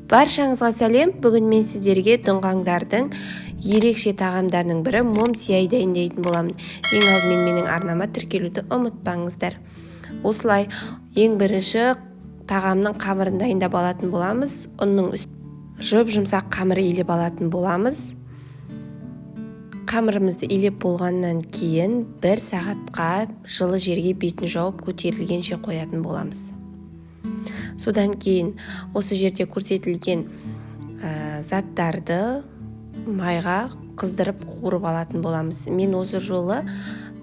Баршаңызға сәлем. Бүгін мен сіздерге доңғаңдардың ерекше тағамдарының бірі момсияй дайындайтын боламын. Ең алдымен менің арнама тіркелуді ұмытпаңыздар. Осылай ең бірінші тағамның қамырын дайындап алатын боламыз. Ұнның жұп-жұмсақ қамыр илеп алатын боламыз. Қамырымызды илеп болғаннан кейін 1 сағатқа жылы жерге бетін жауып көтерілгенше қоятын боламыз. Содан кейін осы жерде көрсетілген заттарды майға қыздырып қуырып алатын боламыз. Мен осы жолы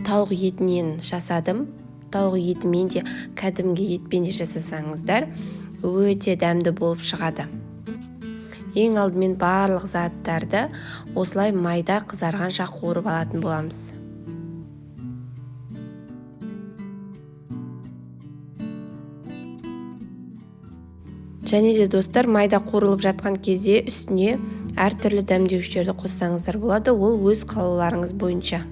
тауық етінен жасадым. Тауық етімен де кәдімгі етпен де жасасаңыздар өте дәмді болып шығады. Ең алдымен барлық заттарды осылай майда қызарғанша қуырып алатын боламыз. Және де достар, майда қуырылып жатқан кезде үстіне әртүрлі дәмдеуіштерді қоссаңыздар болады, ол өз қалауларыңыз бойынша.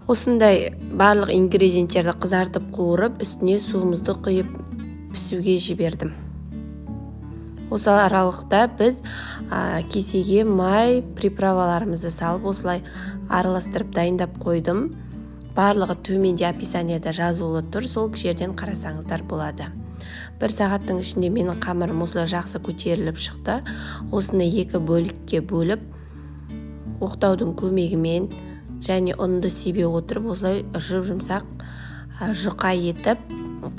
Осындай барлық ингредиенттерді қызартып қуырып, үстіне суымызды құйып пісуге жібердім. Осы аралықта біз кесеге май приправаларымызды салып осылай араластырып дайындап қойдым. Барлығы төменде описанияда жазулы тұр, сол жерден қарасаңыздар болады. 1 сағаттың ішінде менің қамырым осылай жақсы көтеріліп шықты. Осыны 2 бөлікке бөліп, оқтаудың көмегімен және ұнды себе отырып, осылай жұп-жұмсақ жұқа етіп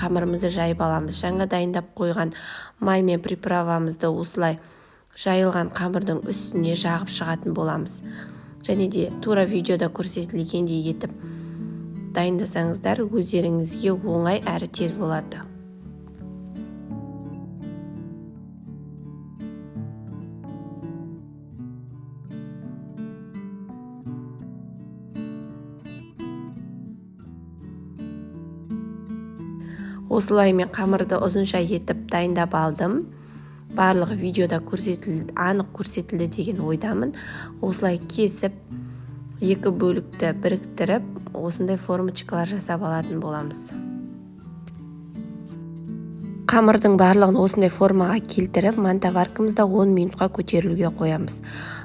қамырымызды жайып аламыз. Жаңа дайындап қойған май мен приправамызды осылай жайылған қамырдың үстіне жағып шығатын боламыз. Және де тура видеода көрсетілгендей етіп дайындасаңыздар өздеріңізге оңай әрі тез болады. Осылай мен қамырды ұзынша етіп дайындап алдым. Барлығы видеода анық көрсетілді деген ойдамын. Осылай кесіп, 2 бөлікті біріктіріп, осындай формочкалар жасап алатын боламыз. Қамырдың барлығын осындай формаға келтіріп, мантаваркамызда 10 минутқа көтерілуге қоямыз.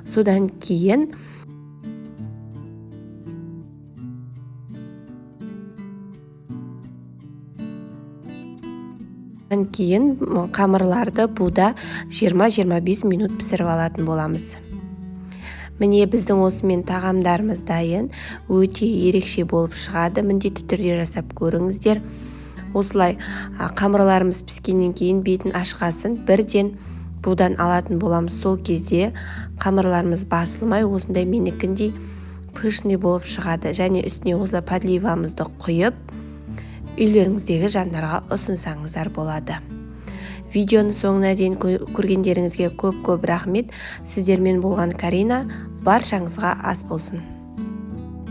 Содан кейін қамырларды буда 20-25 минут пісіріп алатын боламыз. Міне біздің осымен тағамдарымыз дайын, өте ерекше болып шығады. Міндетті түрде жасап көріңіздер. Осылай қамырларымыз піскеннен кейін бетін ашқасын бірден будан алатын боламыз. Сол кезде қамырларымыз басылмай, осындай менікіндей пышный болып шығады. Және үстіне осылай подливамызды құйып, үйлеріңіздегі жандарға ұсынсаңыздар болады. Видеоны соңына дейін көргендеріңізге көп рахмет. Сіздермен болған Карина. Баршаңызға ас болсын.